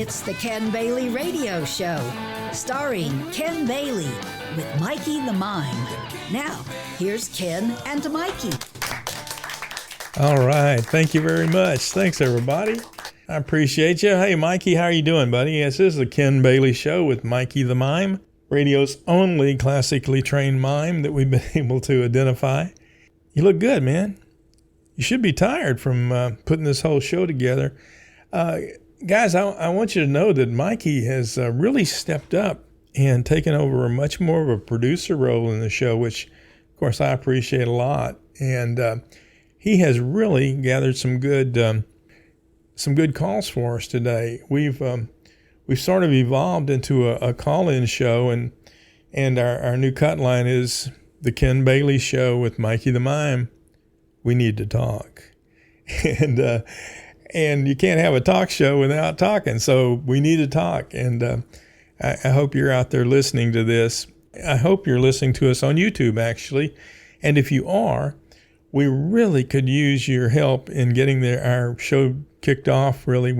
It's the Ken Bailey Radio Show, starring Ken Bailey with Mikey the Mime. Now, here's Ken and Mikey. All right. Thank you very much. Thanks, everybody. I appreciate you. Hey, Mikey, how are you doing, buddy? Yes, this is the Ken Bailey Show with Mikey the Mime, radio's only classically trained mime that we've been able to identify. You look good, man. You should be tired from putting this whole show together. Guys, I want you to know that Mikey has really stepped up and taken over a much more of a producer role in the show, which, of course, I appreciate a lot. And he has really gathered some good calls for us today. We've sort of evolved into a call-in show, and our new cut line is the Ken Bailey Show with Mikey the Mime. We need to talk. And you can't have a talk show without talking, so we need to talk. And I hope you're out there listening to this. I hope you're listening to us on YouTube, actually. And if you are, we really could use your help in getting our show kicked off, really,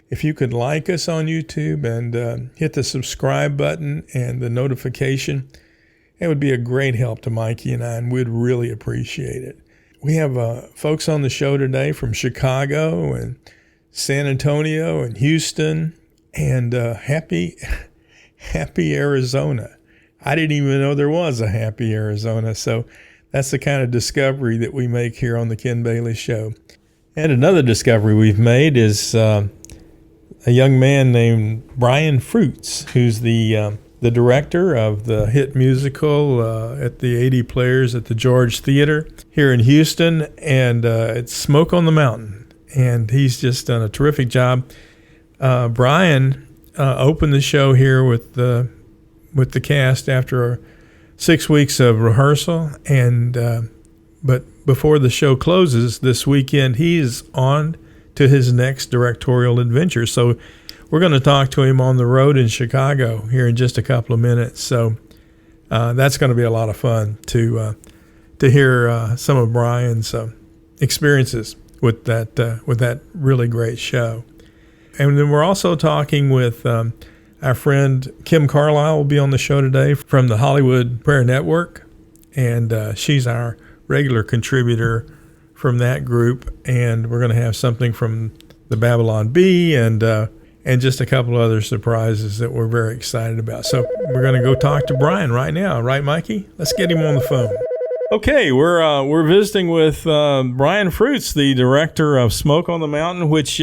if you could like us on YouTube and hit the subscribe button and the notification. It would be a great help to Mikey and I, and we'd really appreciate it. We have folks on the show today from Chicago and San Antonio and Houston and happy Arizona. I didn't even know there was a happy Arizona. So that's the kind of discovery that we make here on the Ken Bailey Show. And another discovery we've made is a young man named Brian Fruits, who's the director of the hit musical at the 80 Players at the George Theater here in Houston, and it's Smoke on the Mountain. And he's just done a terrific job. Brian opened the show here with the cast after 6 weeks of rehearsal, but before the show closes this weekend, he's on to his next directorial adventure. So we're going to talk to him on the road in Chicago here in just a couple of minutes. So that's going to be a lot of fun to hear some of Brian's experiences with that really great show. And then we're also talking with our friend Kim Carlisle will be on the show today from the Hollywood Prayer Network, and she's our regular contributor from that group. And we're going to have something from the Babylon Bee and just a couple other surprises that we're very excited about. So we're going to go talk to Brian right now, right, Mikey? Let's get him on the phone. Okay, we're visiting with Brian Fruits, the director of Smoke on the Mountain, which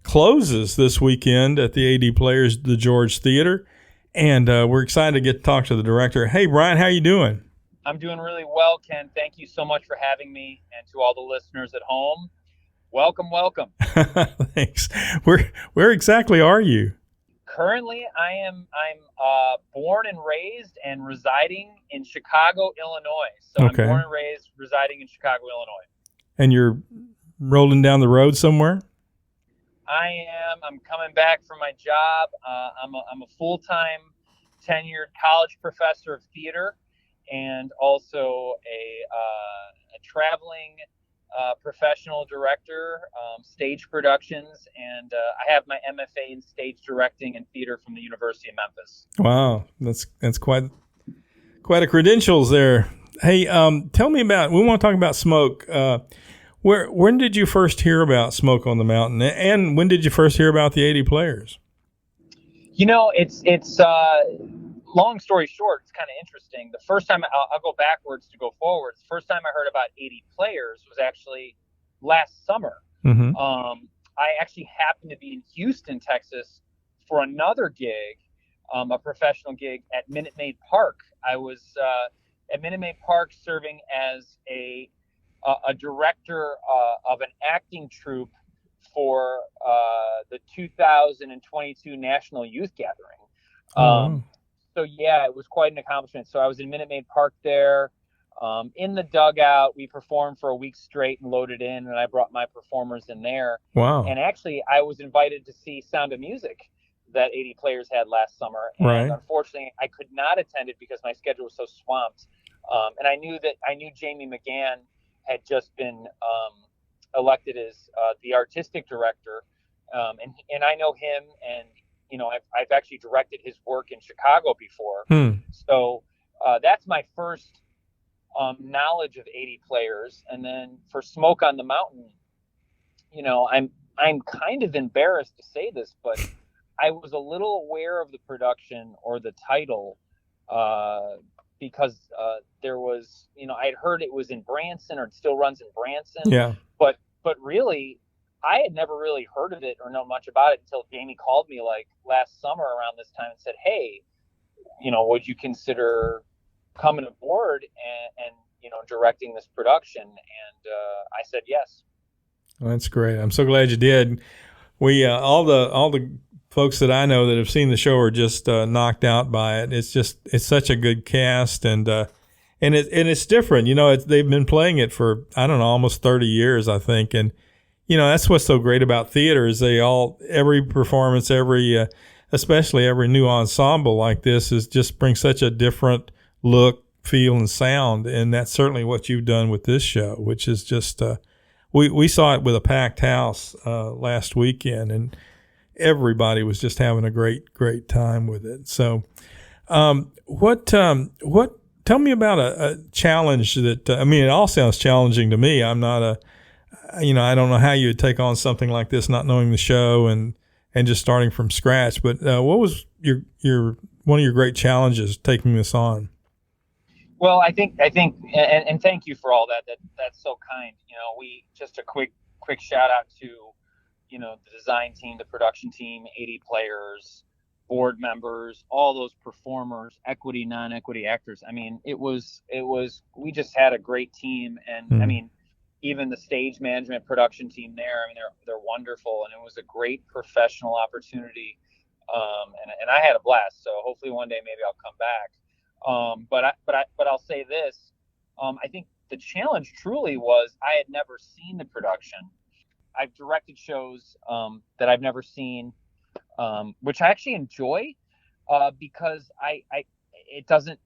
closes this weekend at the 80 Players, the George Theater, and we're excited to get to talk to the director. Hey, Brian, how you doing? I'm doing really well, Ken. Thank you so much for having me, and to all the listeners at home, welcome. Thanks. Where exactly are you? Currently, I'm born and raised and residing in Chicago, Illinois. So Okay. I'm born and raised residing in Chicago, Illinois. And you're rolling down the road somewhere? I am. I'm coming back from my job. I'm a full-time tenured college professor of theater, and also a traveling professional director, stage productions, and I have my MFA in stage directing and theater from the University of Memphis. Wow, that's quite a credentials there. Hey, tell me about. We want to talk about Smoke. When did you first hear about Smoke on the Mountain, and when did you first hear about the 80 Players? You know, it's long story short, it's kind of interesting. The first time, I'll go backwards to go forwards. The first time I heard about 80 Players was actually last summer. Mm-hmm. I actually happened to be in Houston, Texas for another gig, a professional gig at Minute Maid Park. I was at Minute Maid Park serving as a director of an acting troupe for the 2022 National Youth Gathering. So yeah, it was quite an accomplishment. So I was in Minute Maid Park there, in the dugout. We performed for a week straight and loaded in, and I brought my performers in there. Wow. And actually, I was invited to see Sound of Music that 80 Players had last summer. And Right. Unfortunately, I could not attend it because my schedule was so swamped. And I knew Jamie McGann had just been elected as the artistic director. And I know him, and I've actually directed his work in Chicago before. So that's my first knowledge of 80 players. And then for Smoke on the Mountain, I'm kind of embarrassed to say this, but I was a little aware of the production or the title because there was, I'd heard it was in Branson, or it still runs in Branson. Yeah. But really, I had never really heard of it or known much about it until Jamie called me like last summer around this time and said, "Hey, would you consider coming aboard and directing this production?" And I said yes. Well, that's great. I'm so glad you did. We all the folks that I know that have seen the show are just knocked out by it. It's such a good cast, and it's different. They've been playing it for, I don't know, almost 30 years, I think, and that's what's so great about theater is every performance, especially every new ensemble like this just brings such a different look, feel, and sound, and that's certainly what you've done with this show, which is just we saw it with a packed house last weekend, and everybody was just having a great time with it. So, what? Tell me about a challenge that. It all sounds challenging to me. I'm not I don't know how you would take on something like this, not knowing the show and just starting from scratch. But what was your one of your great challenges taking this on? Well, I think, and thank you for all that. That's so kind. We just a quick shout out to, the design team, the production team, 80 players, board members, all those performers, equity, non-equity actors. It was we just had a great team, and even the stage management production team there. They're wonderful, and it was a great professional opportunity. And I had a blast. So hopefully one day maybe I'll come back. But I'll say this. I think the challenge truly was I had never seen the production. I've directed shows that I've never seen, which I actually enjoy because it doesn't,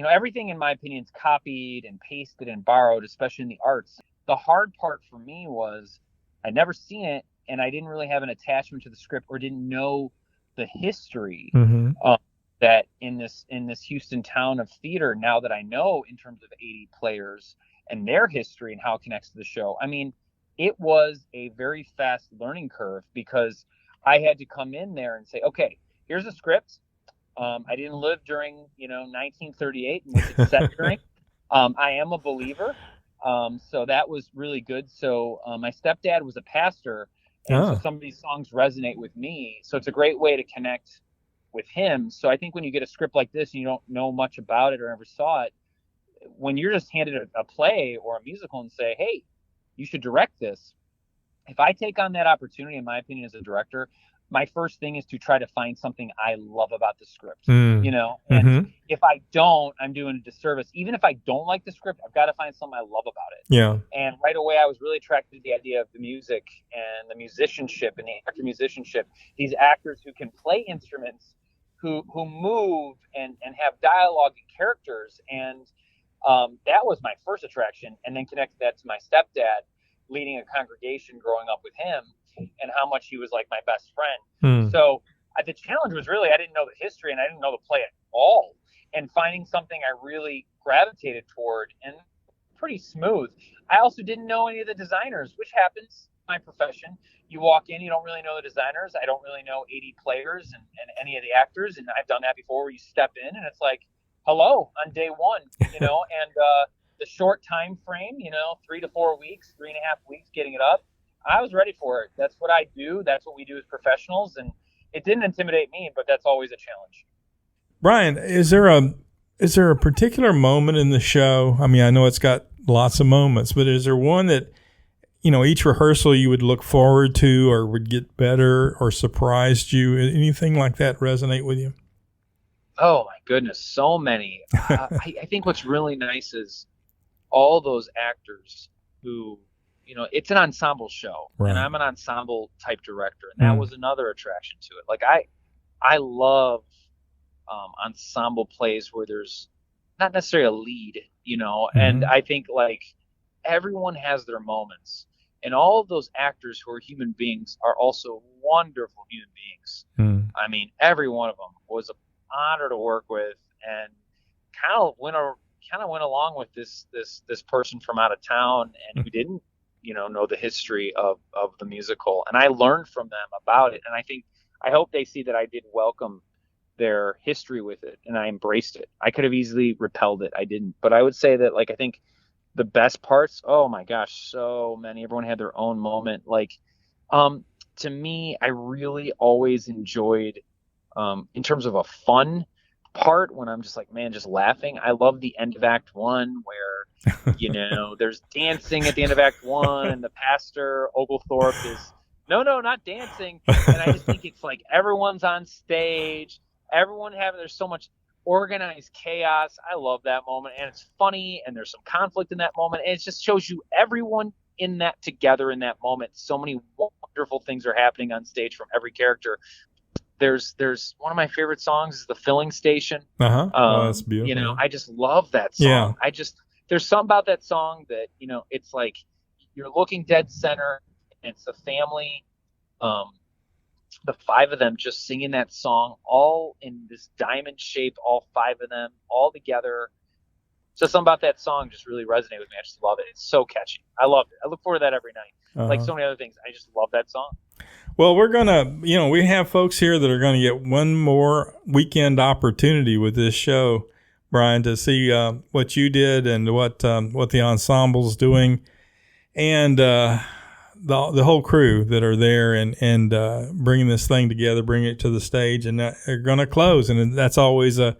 everything in my opinion is copied and pasted and borrowed, especially in the arts. The hard part for me was I'd never seen it, and I didn't really have an attachment to the script or didn't know the history. That in this Houston town of theater, now that I know in terms of 80 players and their history and how it connects to the show, it was a very fast learning curve because I had to come in there and say, okay, here's a script. I didn't live during 1938 in which it's set during. I am a believer, so that was really good. So my stepdad was a pastor, and so some of these songs resonate with me. So it's a great way to connect with him. So I think when you get a script like this and you don't know much about it or ever saw it, when you're just handed a play or a musical and say, hey, you should direct this. If I take on that opportunity, in my opinion, as a director, my first thing is to try to find something I love about the script, and if I don't, I'm doing a disservice. Even if I don't like the script, I've got to find something I love about it. Yeah. And right away, I was really attracted to the idea of the music and the musicianship and the actor musicianship. These actors who can play instruments, who move and have dialogue and characters. And that was my first attraction. And then connected that to my stepdad, leading a congregation growing up with him, and how much he was like my best friend. So the challenge was really, I didn't know the history and I didn't know the play at all. And finding something I really gravitated toward, and pretty smooth. I also didn't know any of the designers, which happens in my profession. You walk in, you don't really know the designers. I don't really know 80 players and any of the actors. And I've done that before where you step in and it's like, hello on day one, and the short time frame, 3 to 4 weeks, 3.5 weeks getting it up. I was ready for it. That's what I do. That's what we do as professionals. And it didn't intimidate me, but that's always a challenge. Brian, is there a particular moment in the show? I know it's got lots of moments, but is there one that, each rehearsal you would look forward to or would get better or surprised you? Anything like that resonate with you? Oh my goodness. So many. I think what's really nice is all those actors who, it's an ensemble show, right. And I'm an ensemble type director, and that was another attraction to it. Like I love ensemble plays where there's not necessarily a lead, and I think like everyone has their moments. And all of those actors who are human beings are also wonderful human beings. I mean, every one of them was an honor to work with, and kind of went along with this person from out of town and who didn't, know the history of the musical. And I learned from them about it. And I hope they see that I did welcome their history with it, and I embraced it. I could have easily repelled it. I didn't. But I would say that, like, I think the best parts, oh my gosh, so many. Everyone had their own moment. Like, to me, I really always enjoyed, in terms of a fun part, when I'm just like, man, just laughing. I love the end of Act 1 where, there's dancing at the end of Act 1, and the pastor, Oglethorpe, is, no, not dancing. And I just think it's like everyone's on stage, there's so much organized chaos. I love that moment, and it's funny, and there's some conflict in that moment, and it just shows you everyone in that together in that moment. So many wonderful things are happening on stage from every character. There's one of my favorite songs is The Filling Station. That's beautiful. I just love that song. Yeah. There's something about that song that, it's like you're looking dead center, and it's a family, the five of them just singing that song all in this diamond shape, all five of them all together. So something about that song just really resonated with me. I just love it. It's so catchy. I love it. I look forward to that every night. Like so many other things. I just love that song. Well, we're going to, we have folks here that are going to get one more weekend opportunity with this show, Brian, to see what you did and what the ensemble's doing, and the whole crew that are there and bringing this thing together, bringing it to the stage, and they're going to close. And that's always a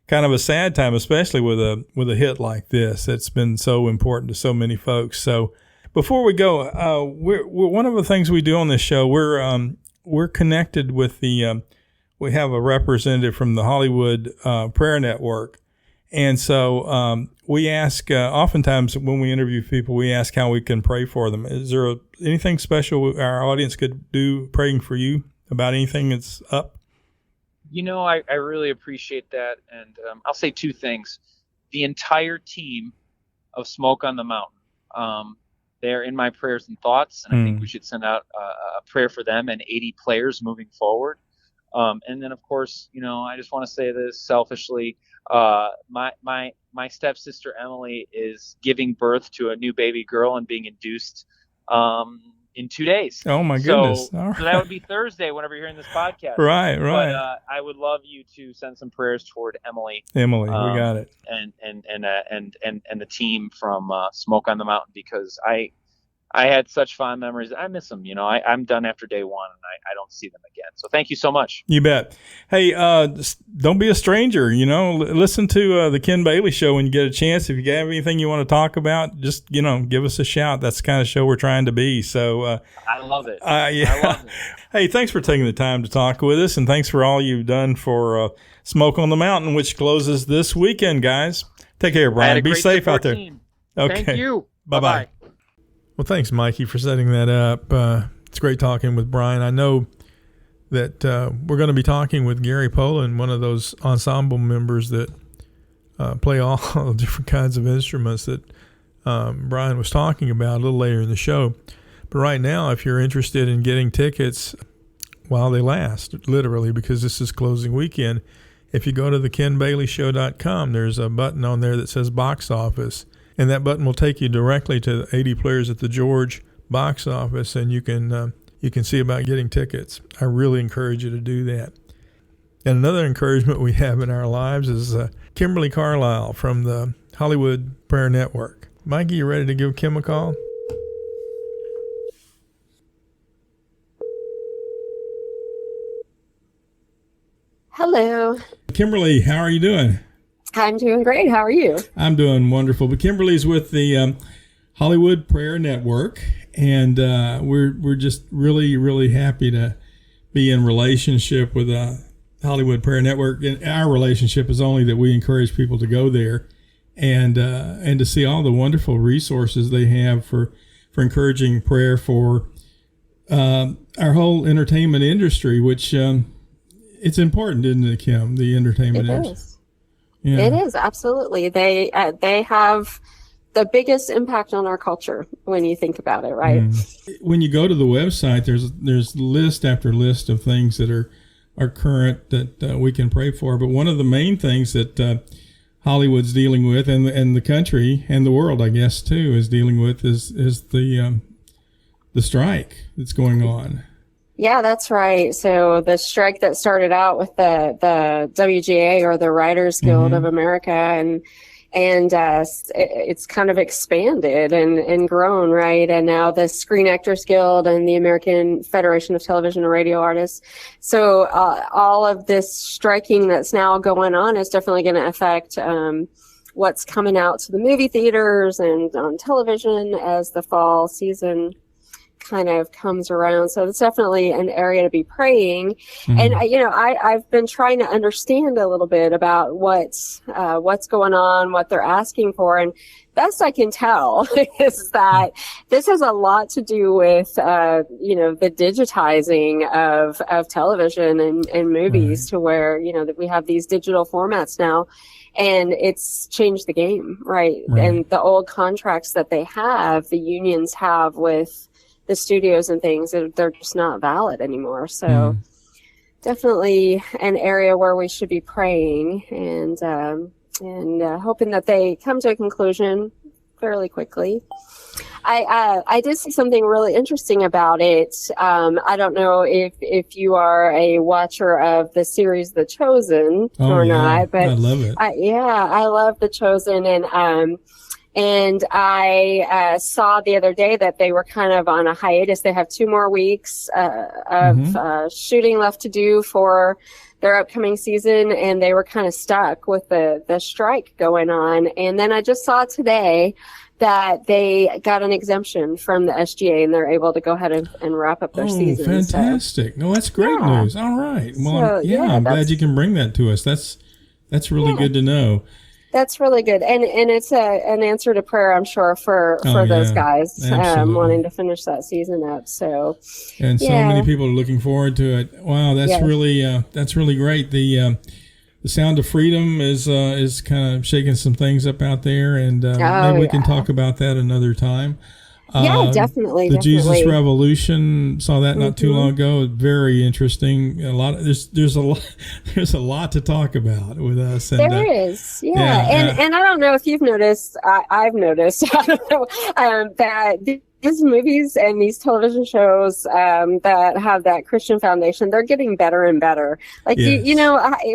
kind of a sad time, especially with a hit like this. It's been so important to so many folks. So before we go, we're one of the things we do on this show, we're connected with we have a representative from the Hollywood Prayer Network. And so we ask, oftentimes when we interview people, we ask how we can pray for them. Is there anything special our audience could do praying for you about anything that's up? I really appreciate that. And I'll say two things. The entire team of Smoke on the Mountain, they're in my prayers and thoughts. And I think we should send out a prayer for them and 80 players moving forward. And then, of course, I just want to say this selfishly. My stepsister Emily is giving birth to a new baby girl and being induced in 2 days. Oh my goodness! So that would be Thursday whenever you're hearing this podcast. Right. But I would love you to send some prayers toward Emily. We got it. And the team from Smoke on the Mountain, because I had such fond memories. I miss them. I'm done after day one, and I don't see them again. So thank you so much. You bet. Hey, don't be a stranger. Listen to the Ken Bailey Show when you get a chance. If you have anything you want to talk about, just give us a shout. That's the kind of show we're trying to be. So I love it. Yeah. I love it. Hey, thanks for taking the time to talk with us, and thanks for all you've done for Smoke on the Mountain, which closes this weekend, guys. Take care, Brian. Be safe out there. Team. Okay. Thank you. Bye-bye. Well, thanks, Mikey, for setting that up. It's great talking with Brian. I know that we're going to be talking with Gary Poland, one of those ensemble members that play all the different kinds of instruments that Brian was talking about a little later in the show. But right now, if you're interested in getting tickets while they last, literally, because this is closing weekend, if you go to thekenbaileyshow.com, there's a button on there that says Box Office. And that button will take you directly to the 80 Players at the George box office, and you can see about getting tickets. I really encourage you to do that. And another encouragement we have in our lives is Kimberly Carlisle from the Hollywood Prayer Network. Mikey, you ready to give Kim a call? Hello. Kimberly, how are you doing? I'm doing great. How are you? I'm doing wonderful. But Kimberly's with the Hollywood Prayer Network, and we're just really, really happy to be in relationship with the Hollywood Prayer Network. And our relationship is only that we encourage people to go there and to see all the wonderful resources they have for encouraging prayer for our whole entertainment industry, which it's important, isn't it, Kim? The entertainment industry. Yeah. It is, absolutely. They have the biggest impact on our culture when you think about it, right? When you go to the website, there's list after list of things that are current that we can pray for. But one of the main things that Hollywood's dealing with, and the country and the world, I guess too, is dealing with is the strike that's going on. Yeah, that's right. So the strike that started out with the WGA, or the Writers Guild of America, and it's kind of expanded and grown, right? And now the Screen Actors Guild and the American Federation of Television and Radio Artists. So all of this striking that's now going on is definitely going to affect what's coming out to the movie theaters and on television as the fall season kind of comes around. So it's definitely an area to be praying. And I've been trying to understand a little bit about what's going on, what they're asking for, and best I can tell is that this has a lot to do with the digitizing of television and movies, to where that we have these digital formats now. And it's changed the game, right? And the old contracts that they have, the unions have with the studios and things, they're just not valid anymore. So definitely an area where we should be praying and hoping that they come to a conclusion fairly quickly. I did see something really interesting about it. I don't know if you are a watcher of the series The Chosen or not, but I love it. I love The Chosen, and I saw the other day that they were kind of on a hiatus. They have 2 more weeks of shooting left to do for their upcoming season, and they were kind of stuck with the strike going on. And then I just saw today that they got an exemption from the SGA, and they're able to go ahead and wrap up their season. Fantastic. No, that's great news. All right. Well, I'm glad you can bring that to us. That's really good to know. That's really good. And it's an answer to prayer, I'm sure, for those guys wanting to finish that season up. So, and so many people are looking forward to it. Wow, that's really great. The Sound of Freedom is kind of shaking some things up out there, and maybe we can talk about that another time. Definitely. The Jesus Revolution, saw that not too long ago. Very interesting. There's a lot to talk about with us. And, there is, and I don't know if you've noticed. I've noticed that these movies and these television shows that have that Christian foundation, they're getting better and better. Like,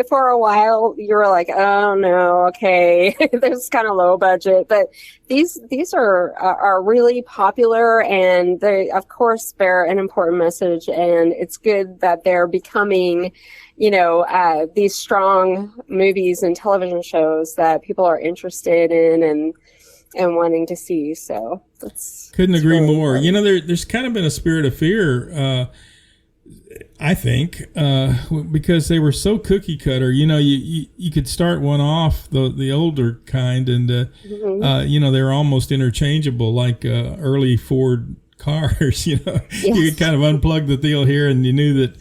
for a while you were like, oh no, okay, this is kind of low budget, but these are really popular, and they of course bear an important message, and it's good that they're becoming these strong movies and television shows that people are interested in and wanting to see. So couldn't agree more. Important. There's kind of been a spirit of fear, I think, because they were so cookie cutter. You could start one off, the older kind, and they're almost interchangeable, like early Ford cars. You could kind of unplug the deal here, and you knew that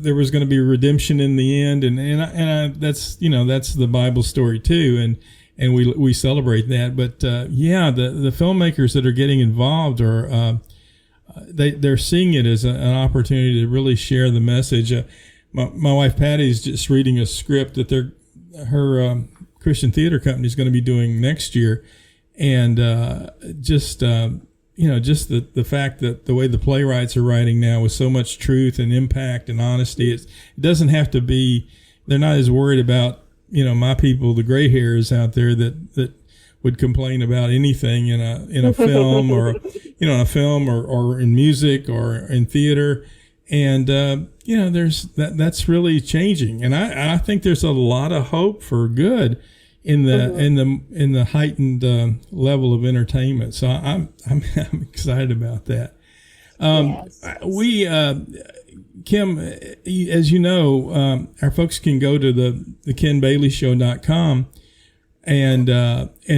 there was going to be redemption in the end, and that's the Bible story too, and we celebrate that. But the filmmakers that are getting involved are they're seeing it as an opportunity to really share the message. My wife Patty's just reading a script that her Christian theater company is going to be doing next year, and just the fact that the way the playwrights are writing now with so much truth and impact and honesty, it doesn't have to be. They're not as worried about my people, the gray hairs out there that would complain about anything in a film or or in music or in theater, and that's really changing, and I think there's a lot of hope for good in the heightened level of entertainment. So I'm excited about that. We Kim, as you know, our folks can go to the KenBaileyShow.com, and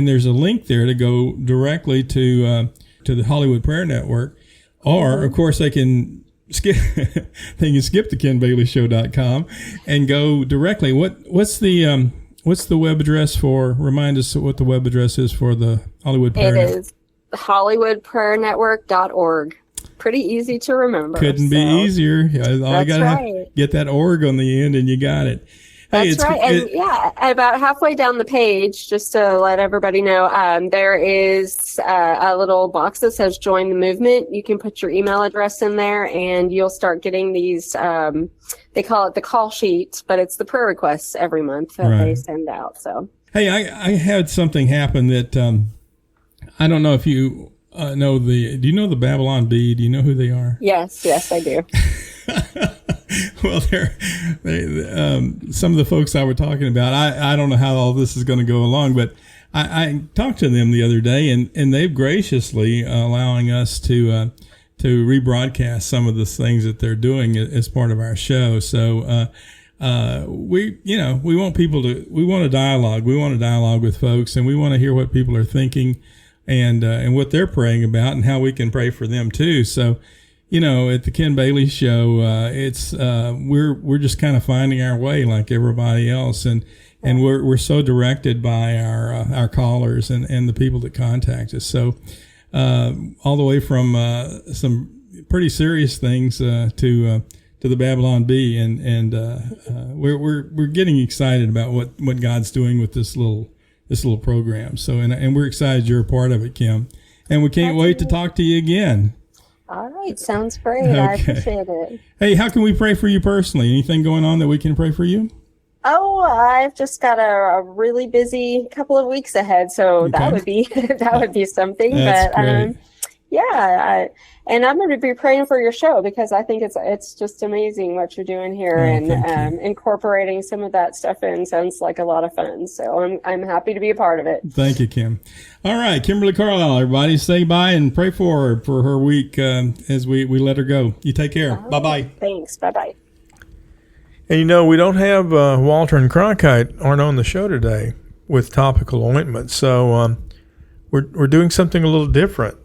there's a link there to go directly to the Hollywood Prayer Network, or of course they can skip the KenBaileyShow.com and go directly. What's the what's the web address for? Remind us what the web address is for the Hollywood Prayer Network. It is HollywoodPrayerNetwork.org. Pretty easy to remember. Couldn't be easier. All you got to get that org on the end, and you got it. Hey, That's right. And about halfway down the page, just to let everybody know, there is a little box that says join the movement. You can put your email address in there and you'll start getting these, they call it the call sheet, but it's the prayer requests every month that they send out. So, hey, I had something happen that, I don't know if you do you know the Babylon Bee? Do you know who they are? Yes, I do. Well, some of the folks I were talking about, I don't know how all this is going to go along, but I talked to them the other day, and they've graciously allowing us to rebroadcast some of the things that they're doing as part of our show. So we want we want a dialogue. We want to dialogue with folks, and we want to hear what people are thinking and what they're praying about, and how we can pray for them too. So, at the Ken Bailey Show, it's we're just kind of finding our way like everybody else, and we're so directed by our callers and the people that contact us. So all the way from some pretty serious things to the Babylon Bee, and we're getting excited about what God's doing with this little program. So and we're excited you're a part of it, Kim, and we can't wait to talk to you again. All right. Sounds great. Okay. I appreciate it. Hey, how can we pray for you personally? Anything going on that we can pray for you? Oh, I've just got a really busy couple of weeks ahead, so that would be something. That's great. And I'm going to be praying for your show because I think it's just amazing what you're doing here, and incorporating some of that stuff in sounds like a lot of fun. So I'm happy to be a part of it. Thank you, Kim. All right, Kimberly Carlisle, everybody, say bye and pray for her week as we let her go. You take care. Bye bye. Thanks. Bye bye. And we don't have Walter and Cronkite aren't on the show today with topical ointment, so we're doing something a little different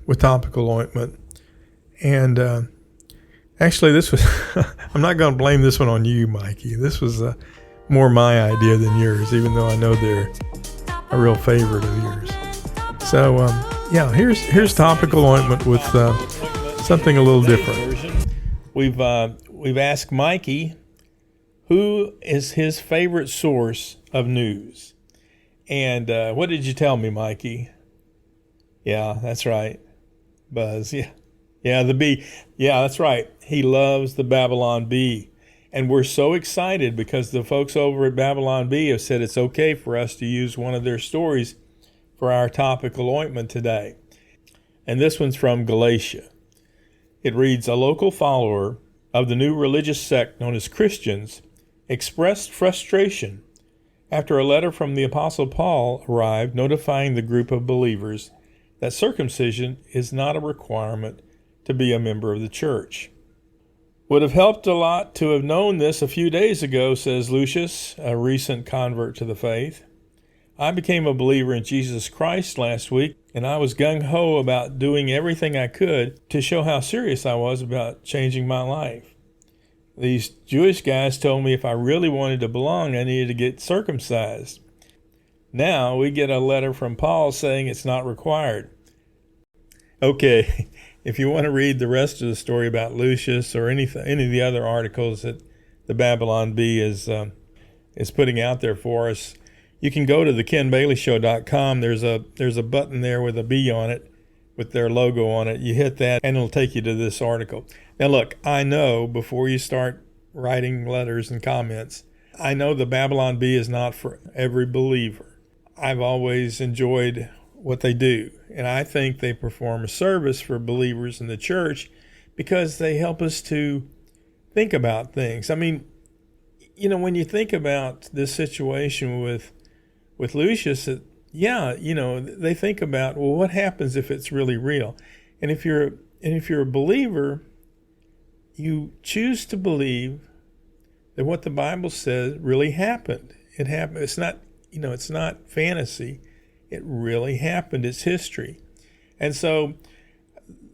with topical ointment. And actually, this was I'm not going to blame this one on you, Mikey. This was more my idea than yours, even though I know they're a real favorite of yours. So here's topical ointment with something a little different. We've asked Mikey who is his favorite source of news, and what did you tell me, Mikey? Yeah, that's right, Buzz. Yeah, the bee. Yeah, that's right. He loves the Babylon Bee. And we're so excited because the folks over at Babylon Bee have said it's okay for us to use one of their stories for our topical ointment today. And this one's from Galatia. It reads, a local follower of the new religious sect known as Christians expressed frustration after a letter from the Apostle Paul arrived notifying the group of believers that circumcision is not a requirement to be a member of the church. Would have helped a lot to have known this a few days ago, says Lucius, a recent convert to the faith. I became a believer in Jesus Christ last week, and I was gung-ho about doing everything I could to show how serious I was about changing my life. These Jewish guys told me if I really wanted to belong, I needed to get circumcised. Now we get a letter from Paul saying it's not required. Okay, if you want to read the rest of the story about Lucius or any of the other articles that the Babylon Bee is putting out there for us, you can go to thekenbaileyshow.com. There's a button there with a bee on it, with their logo on it. You hit that, and it'll take you to this article. Now, look, I know before you start writing letters and comments, I know the Babylon Bee is not for every believer. I've always enjoyed what they do, and I think they perform a service for believers in the church because they help us to think about things. I mean, when you think about this situation with Lucius, they think about, well, what happens if it's really real? And if you're a believer, you choose to believe that what the Bible says really happened. It happened. It's not, it's not fantasy. It really happened. It's history. And so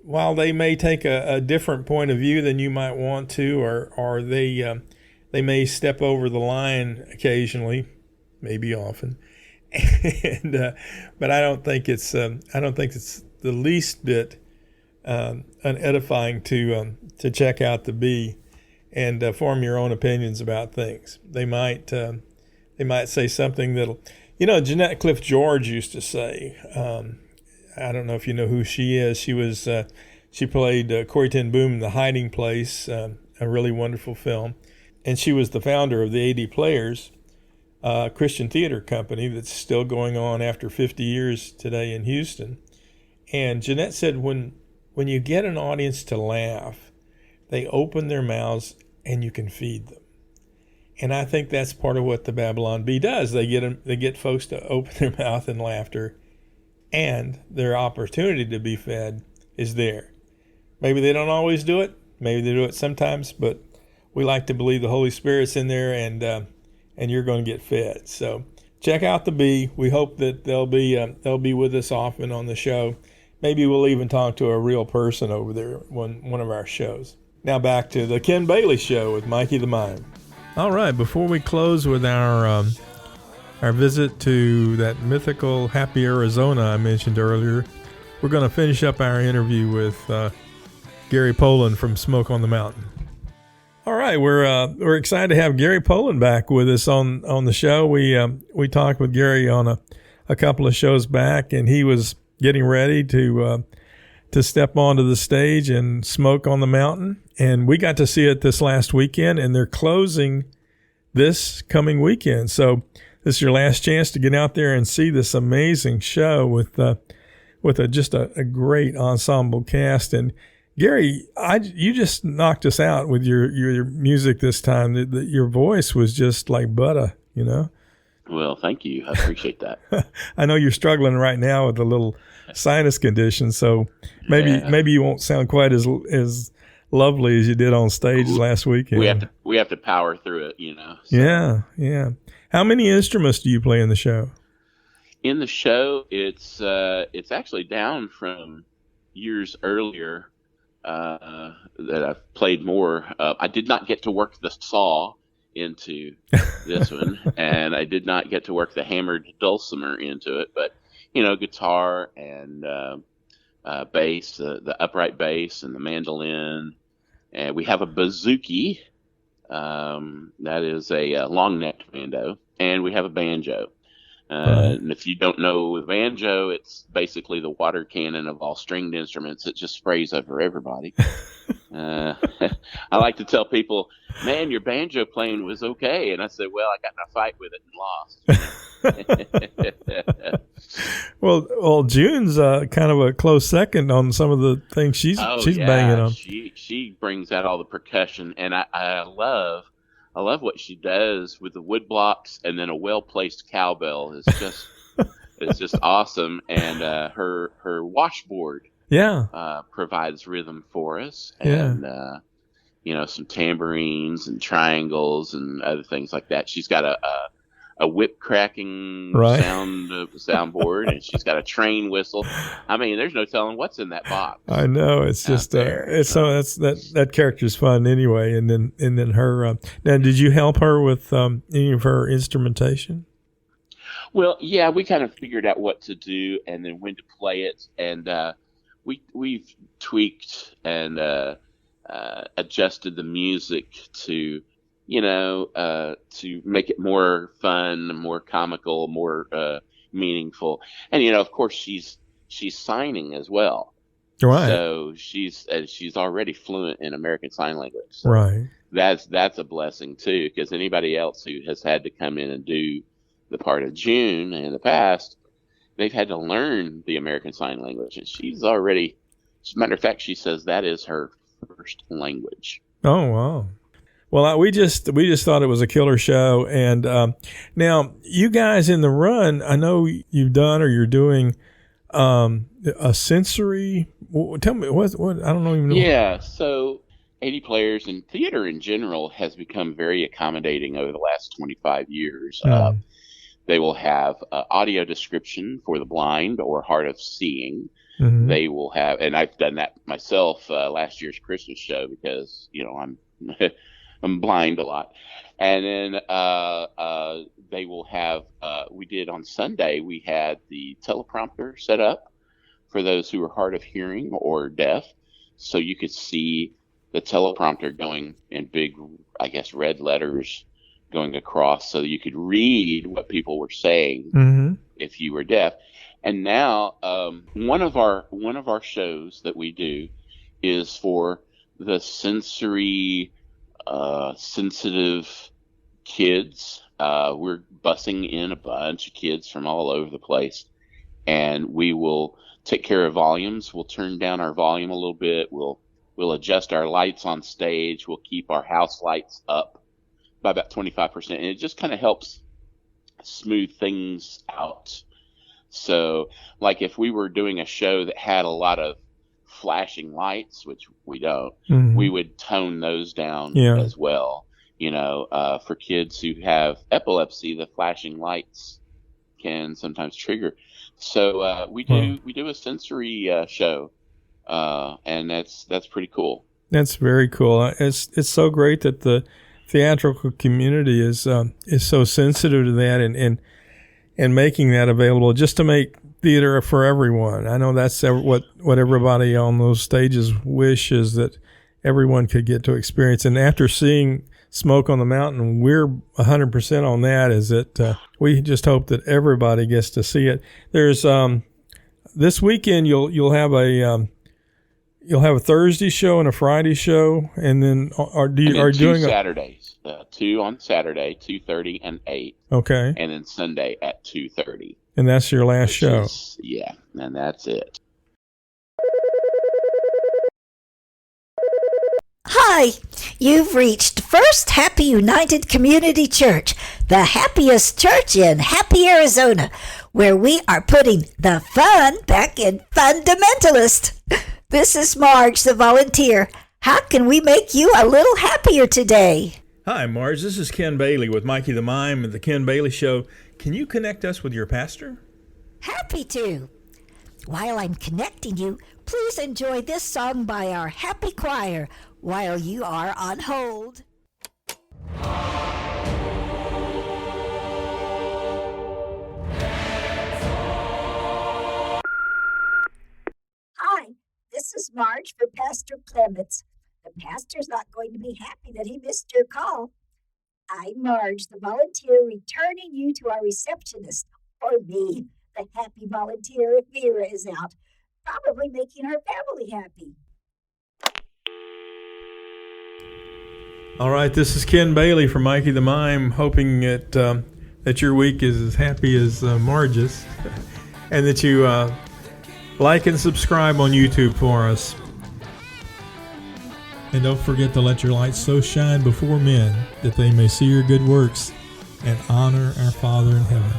while they may take a different point of view than you might want to, or they may step over the line occasionally, maybe often. And but I don't think it's the least bit unedifying to check out the bee and form your own opinions about things. They might say something that'll, Jeanette Cliff George used to say. I don't know if you know who she is. She played Corrie ten Boom in The Hiding Place, a really wonderful film, and she was the founder of the 80 Players, Christian theater company that's still going on after 50 years today in Houston. And Jeanette said, when you get an audience to laugh, they open their mouths and you can feed them. And I think that's part of what the Babylon Bee does. They get folks to open their mouth in laughter, and their opportunity to be fed is there. Maybe they don't always do it. Maybe they do it sometimes, but we like to believe the Holy Spirit's in there, and you're going to get fed. So check out the bee. We hope that they'll be with us often on the show. Maybe we'll even talk to a real person over there one of our shows. Now back to the Ken Bailey Show with Mikey the Mime. All right, before we close with our visit to that mythical Happy Arizona I mentioned earlier, we're going to finish up our interview with Gary Poland from Smoke on the Mountain. All right, we're excited to have Gary Poland back with us on the show. We talked with Gary on a couple of shows back, and he was getting ready to step onto the stage and Smoke on the Mountain, and we got to see it this last weekend, and they're closing this coming weekend. So this is your last chance to get out there and see this amazing show with just a great ensemble cast. And Gary, you just knocked us out with your music this time. Your voice was just like butter, Well, thank you. I appreciate that. I know you're struggling right now with a little sinus condition, so maybe you won't sound quite as lovely as you did on stage last weekend. We have to power through it, So. Yeah. How many instruments do you play in the show? In the show, it's actually down from years earlier that I've played more. I did not get to work the saw into this one, and I did not get to work the hammered dulcimer into it, but guitar and bass, the upright bass and the mandolin, and we have a bouzouki, that is a long-necked banjo, and we have a banjo. And if you don't know the banjo, it's basically the water cannon of all stringed instruments. It just sprays over everybody. I like to tell people, man, your banjo playing was okay. And I said, well, I got in a fight with it and lost. Well, June's kind of a close second on some of the things she's banging on. She brings out all the percussion, and I love what she does with the wood blocks, and then a well-placed cowbell is just awesome. And her washboard provides rhythm for us, and some tambourines and triangles and other things like that. She's got a whip cracking soundboard, and she's got a train whistle. I mean, there's no telling what's in that box. I know, it's just that character's fun anyway. And then her. Now, did you help her with any of her instrumentation? Well, yeah, we kind of figured out what to do and then when to play it, and we've tweaked and adjusted the music to make it more fun, more comical, more meaningful. And of course, she's signing as well. Right. So she's already fluent in American Sign Language. So right. That's a blessing too, because anybody else who has had to come in and do the part of June in the past, they've had to learn the American Sign Language, and she's already. As a matter of fact, she says that is her first language. Oh wow. Well, we just thought it was a killer show, and now you guys in the run, I know you've done or you're doing a sensory. Tell me what I don't even know. Yeah, so 80 Players and theater in general has become very accommodating over the last 25 years. They will have audio description for the blind or hard of seeing. Mm-hmm. They will have, and I've done that myself last year's Christmas show because I'm I'm blind a lot. And then they will have, we did on Sunday, we had the teleprompter set up for those who are hard of hearing or deaf. So you could see the teleprompter going in big, I guess, red letters going across, so you could read what people were saying if you were deaf. And now one of our shows that we do is for the sensory sensitive kids. We're busing in a bunch of kids from all over the place, and we will take care of volumes. We'll turn down our volume a little bit. We'll adjust our lights on stage. We'll keep our house lights up by about 25%, and it just kind of helps smooth things out. So, like if we were doing a show that had a lot of flashing lights, which we don't, we would tone those down as well. You know, for kids who have epilepsy, the flashing lights can sometimes trigger. So we do a sensory show, and that's pretty cool. That's very cool. It's so great that the theatrical community is so sensitive to that and making that available, just to make theater for everyone. I know that's what everybody on those stages wishes, that everyone could get to experience. And after seeing Smoke on the Mountain, we're 100% on that. Is that we just hope that everybody gets to see it. There's this weekend you'll have a Thursday show and a Friday show, and then are doing Saturdays? 2 on Saturday, 2:30 and 8. Okay. And then Sunday at 2:30. And that's your last show. Yeah, and that's it. Hi, you've reached First Happy United Community Church, the happiest church in Happy, Arizona, where we are putting the fun back in Fundamentalist. This is Marge, the volunteer. How can we make you a little happier today? Hi, Marge. This is Ken Bailey with Mikey the Mime and the Ken Bailey Show. Can you connect us with your pastor? Happy to. While I'm connecting you, please enjoy this song by our happy choir while you are on hold. Hi, this is Marge for Pastor Clements. The pastor's not going to be happy that he missed your call. I'm Marge, the volunteer, returning you to our receptionist, or me, the happy volunteer if Vera is out, probably making her family happy. All right, this is Ken Bailey from Mikey the Mime, hoping that your week is as happy as Marge's, and that you like and subscribe on YouTube for us. And don't forget to let your light so shine before men that they may see your good works and honor our Father in heaven.